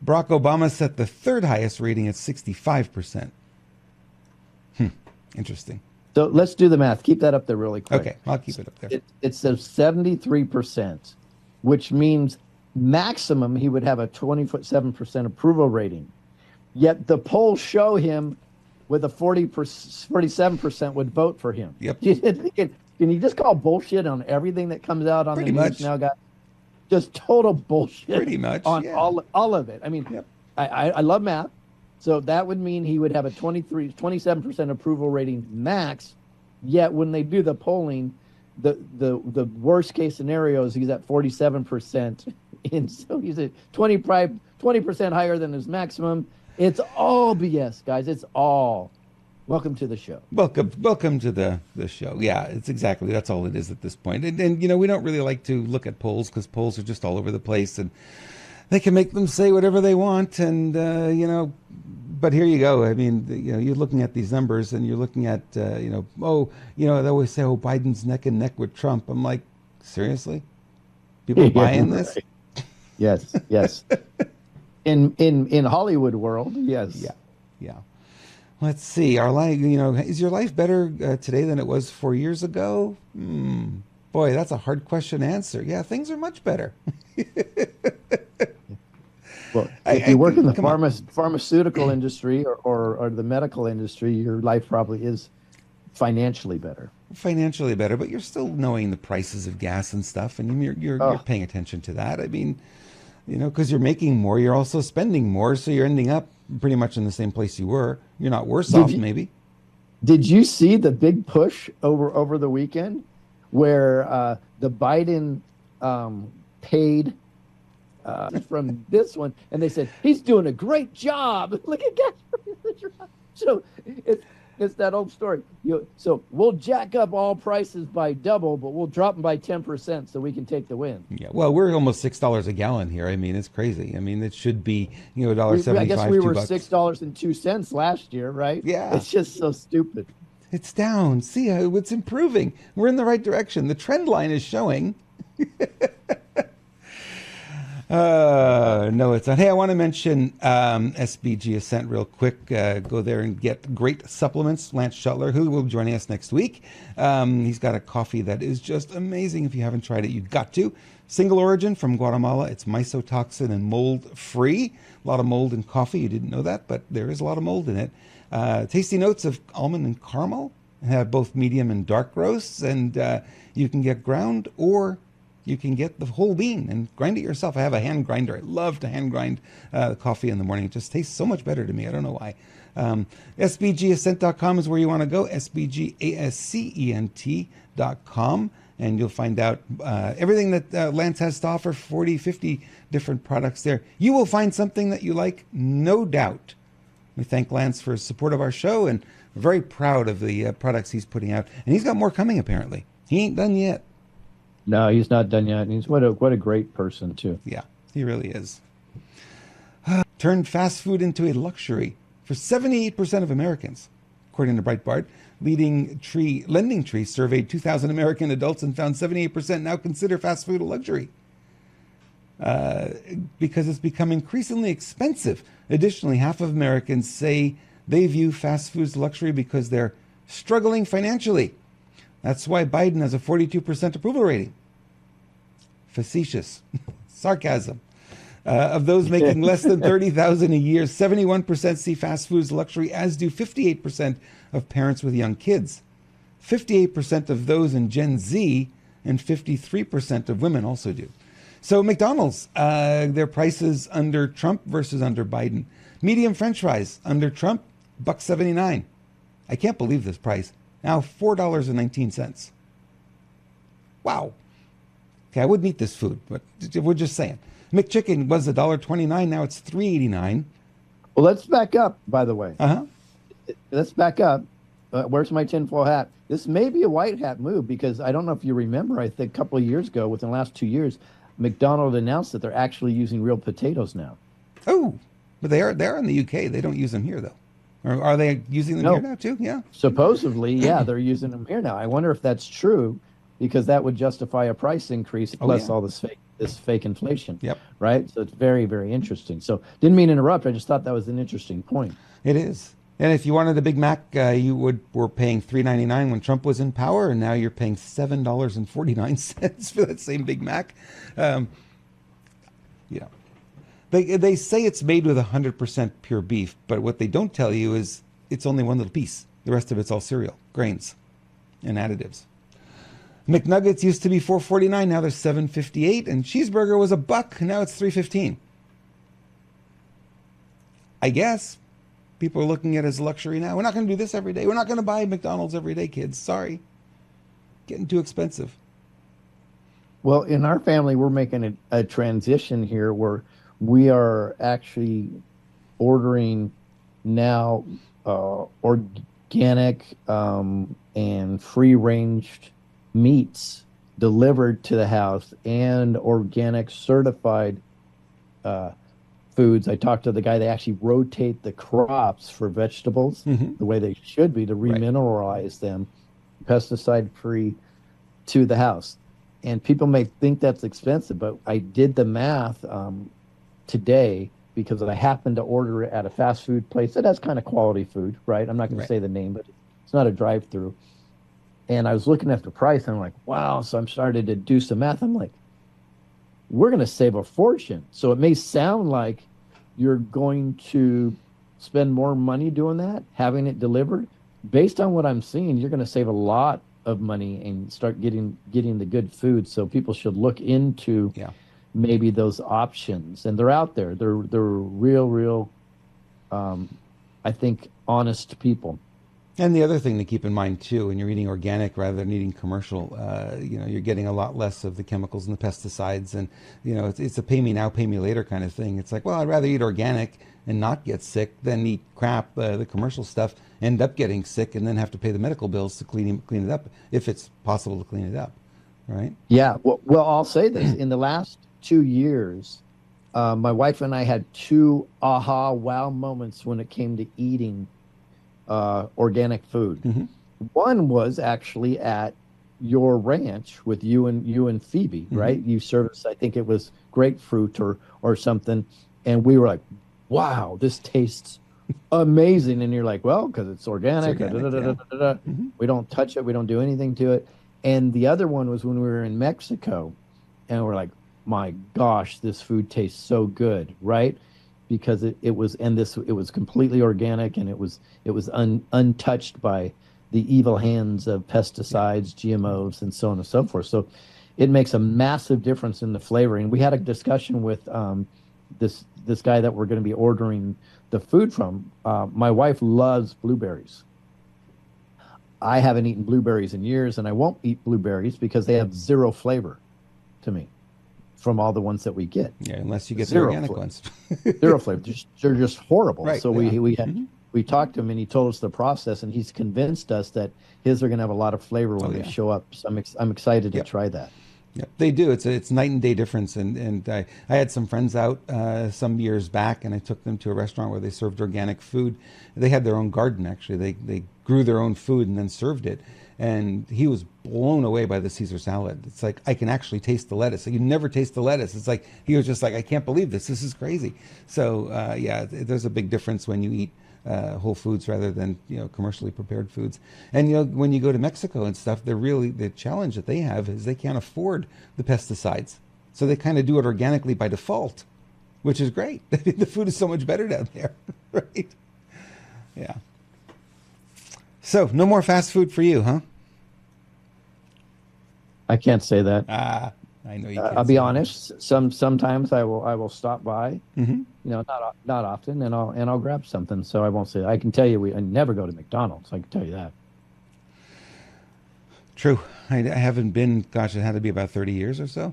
A: Barack Obama set the third highest rating at 65%. Interesting.
B: So let's do the math. Keep that up there really quick.
A: Okay, I'll keep it up there.
B: It says 73%, which means maximum he would have a 27% approval rating. Yet the polls show him with a 47% would vote for him.
A: Yep.
B: Can you just call bullshit on everything that comes out on
A: Pretty
B: the news
A: much.
B: now, guys? Just total bullshit.
A: Pretty much,
B: on
A: yeah.
B: all of it. I mean,
A: Yep.
B: I love math. So that would mean he would have a 27% approval rating max. Yet when they do the polling, the worst case scenario is he's at 47%. And so he's at 20% higher than his maximum. It's all BS, guys. It's all. Welcome to the show.
A: Welcome to the show. Yeah, it's exactly, that's all it is at this point. And you know, we don't really like to look at polls because polls are just all over the place and they can make them say whatever they want. And, you know, but here you go. I mean, you know, you're looking at these numbers and you're looking at, you know, they always say, oh, Biden's neck and neck with Trump. I'm like, Seriously? People buying this?
B: Right. Yes, yes. In Hollywood world, yes.
A: Yeah, yeah. Let's see. Our life, is your life better today than it was 4 years ago? Boy, that's a hard question to answer. Yeah, things are much better.
B: Well, if you work in the
A: Come on.
B: pharmaceutical industry or the medical industry, your life probably is financially better.
A: Financially better, but you're still knowing the prices of gas and stuff, and you're
B: Oh,
A: paying attention to that. I mean, because you're making more, you're also spending more, so you're ending up pretty much in the same place you were. You're not worse
B: did
A: off,
B: you
A: maybe.
B: did you see the big push over the weekend where the Biden paid from this one, and they said he's doing a great job. Look at gas. So it's that old story. So we'll jack up all prices by double, but we'll drop them by 10% so we can take the win.
A: Yeah, well, we're almost $6 a gallon here. I mean, it's crazy. I mean, it should be a dollar
B: I guess
A: 75,
B: we were
A: $2.
B: $6.02 last year, right?
A: Yeah,
B: It's just so stupid.
A: it's down. See how it's improving. We're in the right direction. The trend line is showing. No, it's not. Hey, I want to mention SBG Ascent real quick. Go there and get great supplements. Lance Shuttler, who will be joining us next week. He's got a coffee that is just amazing. If you haven't tried it, you've got to. Single origin from Guatemala. It's mycotoxin and mold free. A lot of mold in coffee. You didn't know that, but there is a lot of mold in it. Tasty notes of almond and caramel. Have both medium and dark roasts, and you can get ground or you can get the whole bean and grind it yourself. I have a hand grinder. I love to hand grind coffee in the morning. It just tastes so much better to me. I don't know why. SBGascent.com is where you want to go. SBGASCENT.com. And you'll find out everything that Lance has to offer, 40, 50 different products there. You will find something that you like, no doubt. We thank Lance for his support of our show, and we're very proud of the products he's putting out. And he's got more coming, apparently. He ain't done yet.
B: No, he's not done yet. He's what a great person too.
A: Yeah, he really is. Turned fast food into a luxury for 78% of Americans, according to Breitbart. Lending Tree surveyed 2,000 American adults and found 78% now consider fast food a luxury because it's become increasingly expensive. Additionally, half of Americans say they view fast food as luxury because they're struggling financially. That's why Biden has a 42% approval rating. Facetious. Sarcasm. Of those making less than $30,000 a year, 71% see fast food as luxury, as do 58% of parents with young kids. 58% of those in Gen Z and 53% of women also do. So McDonald's, their prices under Trump versus under Biden. Medium French fries under Trump, $1.79. I can't believe this price. Now $4.19. Wow. Okay, I wouldn't eat this food, but we're just saying. McChicken was $1.29. Now it's $3.89.
B: Well, let's back up, by the way.
A: Uh-huh.
B: Let's back up. Where's my tinfoil hat? This may be a white hat move because I don't know if you remember, I think a couple of years ago, within the last 2 years, McDonald's announced that they're actually using real potatoes now.
A: Oh, but they're in the UK. They don't use them here, though. Or are they using them here now, too? Yeah.
B: Supposedly, yeah, they're using them here now. I wonder if that's true because that would justify a price increase plus all this fake inflation.
A: Yep.
B: Right? So it's very, very interesting. So didn't mean to interrupt. I just thought that was an interesting point.
A: It is. And if you wanted a Big Mac, you were paying $3.99 when Trump was in power, and now you're paying $7.49 for that same Big Mac. They say it's made with 100% pure beef, but what they don't tell you is it's only one little piece. The rest of it's all cereal, grains, and additives. McNuggets used to be $4.49, now they're $7.58, and cheeseburger was $1, now it's $3.15. I guess people are looking at it as luxury now. We're not going to do this every day. We're not going to buy McDonald's every day, kids. Sorry. Getting too expensive.
B: Well, in our family, we're making a transition here where we are actually ordering now organic and free-ranged meats delivered to the house and organic certified foods. I talked to the guy. They actually rotate the crops for vegetables the way they should be to remineralize them, pesticide-free, to the house. And people may think that's expensive, but I did the math today because I happened to order it at a fast food place that has kind of quality food, right? I'm not going to say the name, but it's not a drive-through. And I was looking at the price, and I'm like, wow. So I'm starting to do some math. I'm like, we're going to save a fortune. So it may sound like you're going to spend more money doing that, having it delivered. Based on what I'm seeing, you're going to save a lot of money and start getting the good food. So people should look into maybe those options, and they're out there. They're real, I think, honest people.
A: And the other thing to keep in mind too, when you're eating organic rather than eating commercial, you're getting a lot less of the chemicals and the pesticides, and it's a pay me now, pay me later kind of thing. It's like, well, I'd rather eat organic and not get sick than eat crap, the commercial stuff, end up getting sick, and then have to pay the medical bills to clean it up if it's possible to clean it up, right?
B: Yeah. Well, I'll say this: in the last 2 years, my wife and I had 2 aha wow moments when it came to eating organic food.
A: Mm-hmm.
B: One was actually at your ranch with you and Phoebe,
A: mm-hmm.
B: right? You serviced, I think it was grapefruit or something, and we were like, "Wow, this tastes amazing!" And you're like, "Well, because it's organic."
A: Mm-hmm.
B: We don't touch it. We don't do anything to it. And the other one was when we were in Mexico, and we're like, "My gosh, this food tastes so good!" Right? Because it was completely organic, and it was untouched by the evil hands of pesticides, GMOs, and so on and so forth. So it makes a massive difference in the flavoring. We had a discussion with this guy that we're going to be ordering the food from. My wife loves blueberries. I haven't eaten blueberries in years, and I won't eat blueberries because they have zero flavor to me from all the ones that we get.
A: Yeah, unless you get the organic ones.
B: Zero flavor. They're just horrible.
A: Right,
B: so we talked to him, and he told us the process, and he's convinced us that his are going to have a lot of flavor when they show up. So I'm excited to try that.
A: Yeah, they do. It's night and day difference. And I had some friends out some years back, and I took them to a restaurant where they served organic food. They had their own garden, actually. They grew their own food and then served it. And he was blown away by the Caesar salad. It's like, I can actually taste the lettuce. You never taste the lettuce. It's like, he was just like, I can't believe this. This is crazy. So, there's a big difference when you eat whole foods rather than, commercially prepared foods. And, when you go to Mexico and stuff, the challenge that they have is they can't afford the pesticides. So they kind of do it organically by default, which is great. The food is so much better down there, right? Yeah. So, no more fast food for you, huh?
B: I can't say that.
A: I know you can't.
B: I'll be honest. Sometimes I will stop by.
A: Mm-hmm.
B: Not often, and I'll grab something. So I won't say that. I can tell you, I never go to McDonald's. I can tell you that.
A: True. I haven't been. Gosh, it had to be about 30 years or so.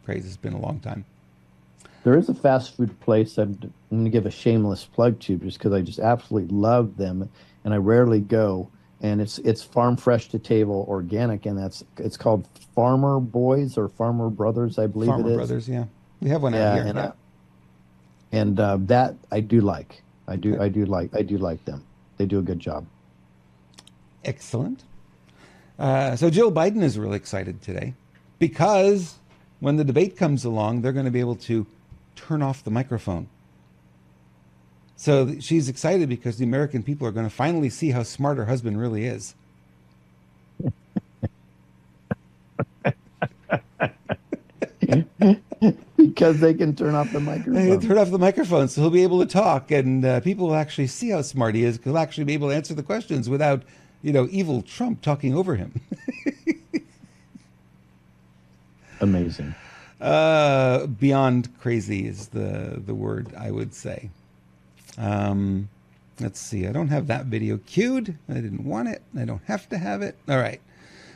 A: Crazy. It's been a long time.
B: There is a fast food place I'm going to give a shameless plug to, just because I just absolutely love them, and I rarely go. And it's farm fresh to table organic, and it's called Farmer Boys or Farmer Brothers, I believe it is.
A: Farmer Brothers, yeah. We have one out here.
B: And that I do like. I do like them. They do a good job.
A: Excellent. So Jill Biden is really excited today because when the debate comes along, they're going to be able to turn off the microphone. So she's excited because the American people are going to finally see how smart her husband really is.
B: Because they can turn off the microphone.
A: They can turn off the microphone, so he'll be able to talk, and people will actually see how smart he is. He'll actually be able to answer the questions without, evil Trump talking over him.
B: Amazing.
A: Beyond crazy is the word I would say. Let's see. I don't have that video queued. I didn't want it. I don't have to have it. All right.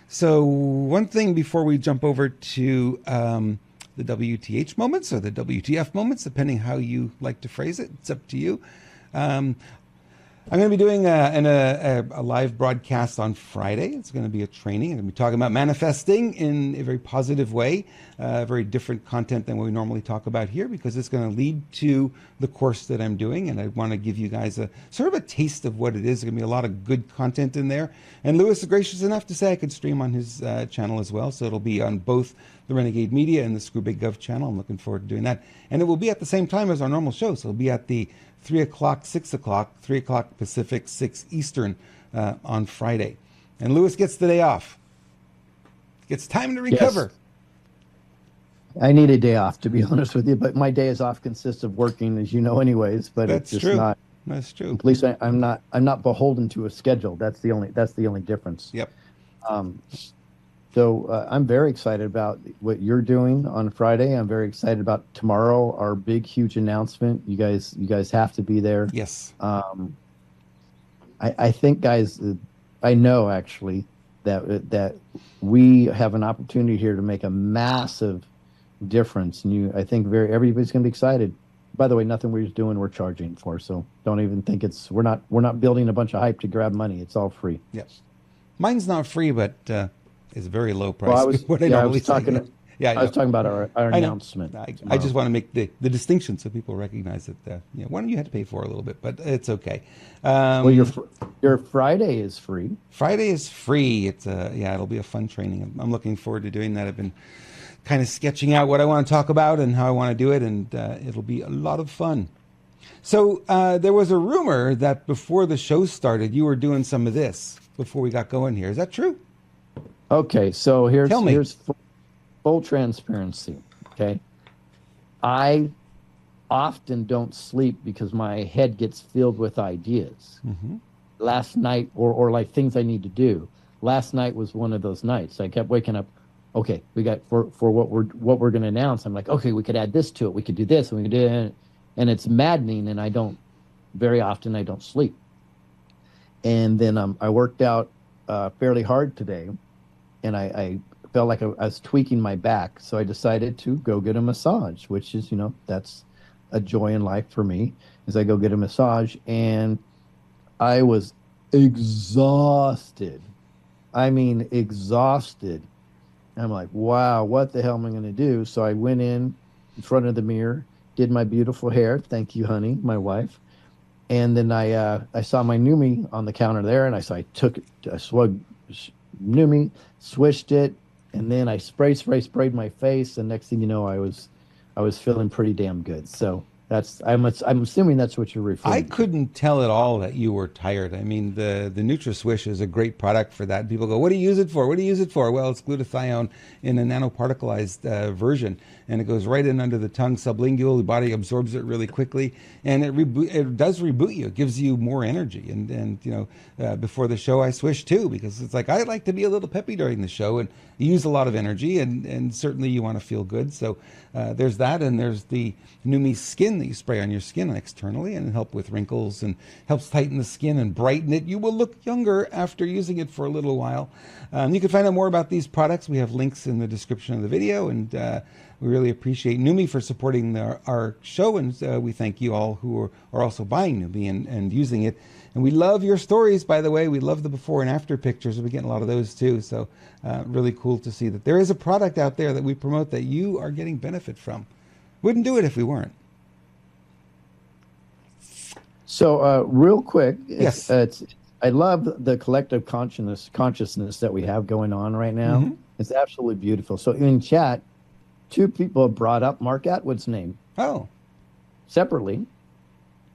A: So one thing before we jump over to the WTH moments or the WTF moments, depending how you like to phrase it. It's up to you. I'm going to be doing a live broadcast on Friday. It's going to be a training. I'm going to be talking about manifesting in a very positive way, very different content than what we normally talk about here, because it's going to lead to the course that I'm doing. And I want to give you guys a sort of a taste of what it is. There's going to be a lot of good content in there. And Lewis is gracious enough to say I could stream on his channel as well. So it'll be on both the Renegade Media and the Screw Big Gov channel. I'm looking forward to doing that. And it will be at the same time as our normal show. So it'll be at the 3 o'clock, 6 o'clock, 3 o'clock Pacific, 6 Eastern on Friday. And Lewis gets the day off. Gets time to recover.
B: Yes. I need a day off, to be honest with you, but my days off consists of working, as you know, anyways. But
A: That's
B: it's just
A: true.
B: not.
A: That's true.
B: At least I'm not beholden to a schedule. That's the only difference.
A: Yep.
B: So I'm very excited about what you're doing on Friday. I'm very excited about tomorrow, our big, huge announcement. You guys have to be there.
A: Yes.
B: I think, guys, I know actually that we have an opportunity here to make a massive difference. And I think everybody's going to be excited. By the way, nothing we're doing we're charging for. So don't even think we're not building a bunch of hype to grab money. It's all free.
A: Yes. Mine's not free, but it's very low price.
B: Well, I was talking about our announcement.
A: I just want to make the distinction so people recognize that one of you had to pay for a little bit, but it's okay.
B: Well, your Friday is free.
A: Friday is free. It's it'll be a fun training. I'm looking forward to doing that. I've been kind of sketching out what I want to talk about and how I want to do it, and it'll be a lot of fun. So there was a rumor that before the show started, you were doing some of this before we got going here. Is that true?
B: Okay, so here's full transparency. Okay, I often don't sleep because my head gets filled with ideas. Mm-hmm. Last night, or like things I need to do. Last night was one of those nights. I kept waking up. Okay, we got for what we're going to announce. I'm like, okay, we could add this to it. We could do this, and we could do it. And it's maddening. And I don't sleep. And then I worked out fairly hard today, and I felt like I was tweaking my back. So I decided to go get a massage, which is, that's a joy in life for me, is I go get a massage. And I was exhausted. I mean, exhausted. I'm like, wow, what the hell am I going to do? So I went in front of the mirror, did my beautiful hair. Thank you, honey, my wife. And then I saw my Neumi on the counter there, and I took it, I swung Neumi, swished it, and then I sprayed my face. And next thing you know, I was feeling pretty damn good. So I'm assuming that's what you're referring to.
A: I couldn't tell at all that you were tired. I mean, the NutraSwish is a great product for that. People go, what do you use it for? What do you use it for? Well, it's glutathione in a nanoparticleized version, and it goes right in under the tongue, sublingual. The body absorbs it really quickly, and it does reboot you. It gives you more energy. And before the show, I swish too, because it's like I like to be a little peppy during the show, and you use a lot of energy, and certainly you want to feel good. So there's that, and there's the Neumi Skin that you spray on your skin externally, and it helps with wrinkles and helps tighten the skin and brighten it. You will look younger after using it for a little while. You can find out more about these products. We have links in the description of the video, and we really appreciate Neumi for supporting our show, and we thank you all who are also buying Neumi and using it. And we love your stories, by the way. We love the before and after pictures. We're getting a lot of those too. So really cool to see that there is a product out there that we promote that you are getting benefit from. Wouldn't do it if we weren't. So
B: real quick,
A: yes.
B: I love the collective consciousness that we have going on right now. Mm-hmm. It's absolutely beautiful. So in chat, 2 people have brought up Mark Atwood's name.
A: Oh.
B: Separately.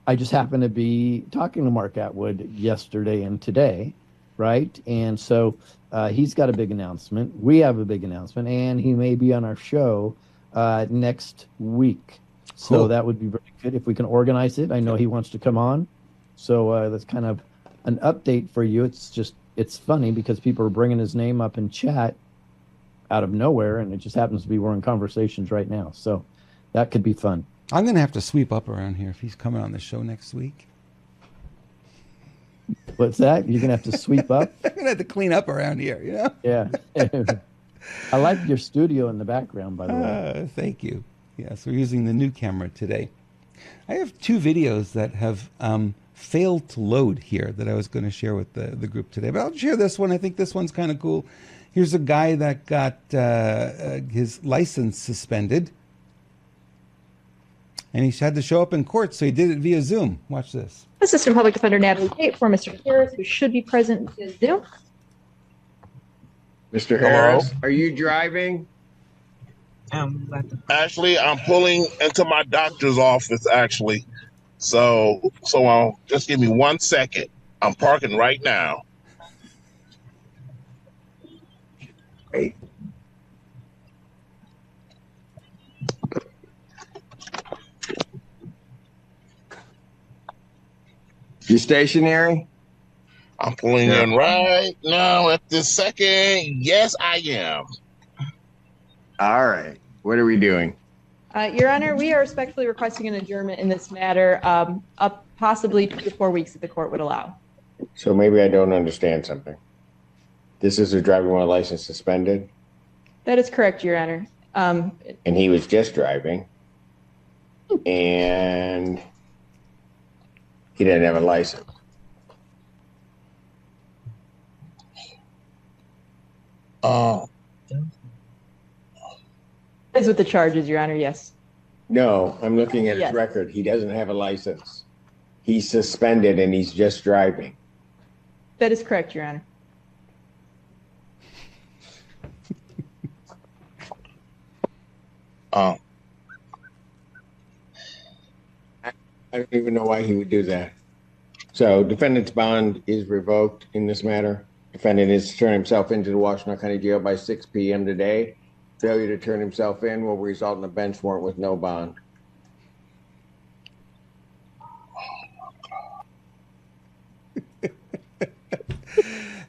B: I just happened to be talking to Mark Atwood yesterday and today, right? And so he's got a big announcement. We have a big announcement, and he may be on our show next week. Cool. So that would be very good if we can organize it. I know he wants to come on. So that's kind of an update for you. It's funny because people are bringing his name up in chat out of nowhere, and it just happens to be we're in conversations right now. So that could be fun.
A: I'm going to have to sweep up around here if he's coming on the show next week.
B: What's that? You're going to have to sweep up?
A: I'm going to have to clean up around here,
B: Yeah. I like your studio in the background, by the way.
A: Thank you. Yes, we're using the new camera today. I have 2 videos that have failed to load here that I was going to share with the group today. But I'll share this one. I think this one's kind of cool. Here's a guy that got his license suspended. And he had to show up in court, so he did it via Zoom. Watch this.
C: Assistant Public Defender Natalie Tate for Mr. Harris, who should be present via Zoom.
D: Mr. Harris, are you driving?
E: Actually, I'm pulling into my doctor's office, actually. So I'll just give me 1 second. I'm parking right now.
D: Great. You stationary?
E: I'm pulling in right now at this second. Yes, I am.
D: All right. What are we doing?
C: Your Honor, we are respectfully requesting an adjournment in this matter, up possibly 2 to 4 weeks if the court would allow.
D: So maybe I don't understand something. This is a driving while license suspended?
C: That is correct, Your Honor.
D: And he was just driving. And he didn't have a license.
C: That is with the charges, Your Honor, yes.
D: No, I'm looking at his record. He doesn't have a license. He's suspended and he's just driving.
C: That is correct, Your Honor.
D: I don't even know why he would do that. So defendant's bond is revoked in this matter. Defendant is to turn himself into the Washington County Jail by 6 p.m. today. Failure to turn himself in will result in a bench warrant with no bond.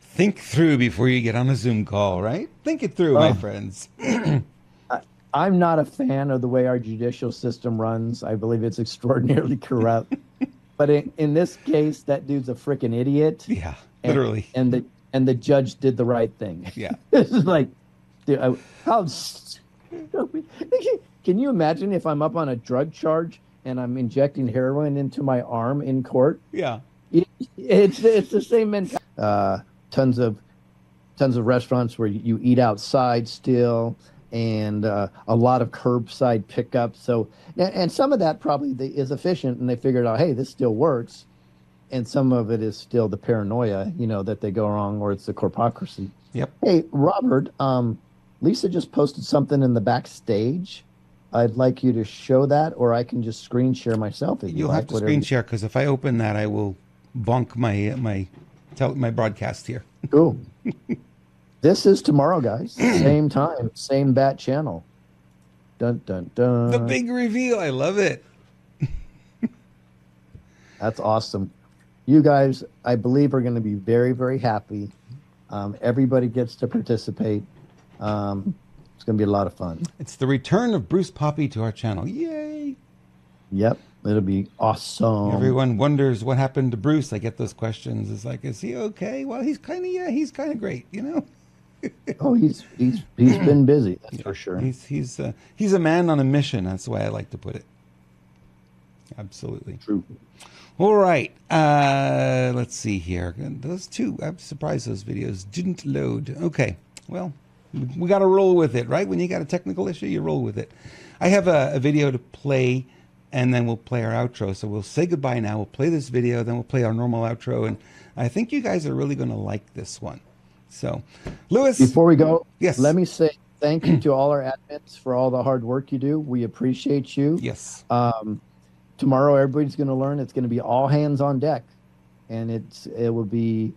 A: Think through before you get on a Zoom call, right? Think it through, my friends.
B: I'm not a fan of the way our judicial system runs. I believe it's extraordinarily corrupt. But in this case, that dude's a freaking idiot.
A: Yeah, literally.
B: And the judge did the right thing.
A: Yeah.
B: This is like, dude, how stupid. Can you imagine if I'm up on a drug charge and I'm injecting heroin into my arm in court?
A: Yeah.
B: It's the same mentality. Tons of restaurants where you eat outside still, and a lot of curbside pickup. So, and some of that probably is efficient, and they figured out, hey, this still works. And some of it is still the paranoia, that they go wrong, or it's the hypocrisy.
A: Yep.
B: Hey, Robert, Lisa just posted something in the backstage. I'd like you to show that, or I can just screen share myself.
A: You'll have to screen share, because if I open that, I will bonk my broadcast here.
B: Cool. This is tomorrow, guys. Same time, same bat channel. Dun, dun, dun.
A: The big reveal. I love it.
B: That's awesome. You guys, I believe, are going to be very, very happy. Everybody gets to participate. It's going to be a lot of fun.
A: It's the return of Bruce Poppy to our channel. Yay.
B: Yep. It'll be awesome.
A: Everyone wonders what happened to Bruce. I get those questions. It's like, is he okay? Well, he's kind of great,
B: Oh, he's been busy, that's for sure.
A: He's a man on a mission. That's the way I like to put it. Absolutely.
B: True.
A: All right. Let's see here. Those two, I'm surprised those videos didn't load. Okay. Well, we got to roll with it, right? When you got a technical issue, you roll with it. I have a video to play, and then we'll play our outro. So we'll say goodbye now. We'll play this video, then we'll play our normal outro. And I think you guys are really going to like this one. So, Lewis.
B: Before we go,
A: yes,
B: let me say thank you to all our admins for all the hard work you do. We appreciate you.
A: Yes.
B: Tomorrow, everybody's going to learn. It's going to be all hands on deck. And it will be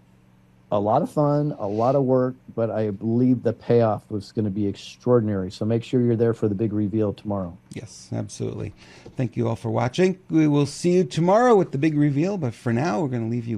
B: a lot of fun, a lot of work, but I believe the payoff was going to be extraordinary. So make sure you're there for the big reveal tomorrow.
A: Yes, absolutely. Thank you all for watching. We will see you tomorrow with the big reveal, but for now, we're going to leave you with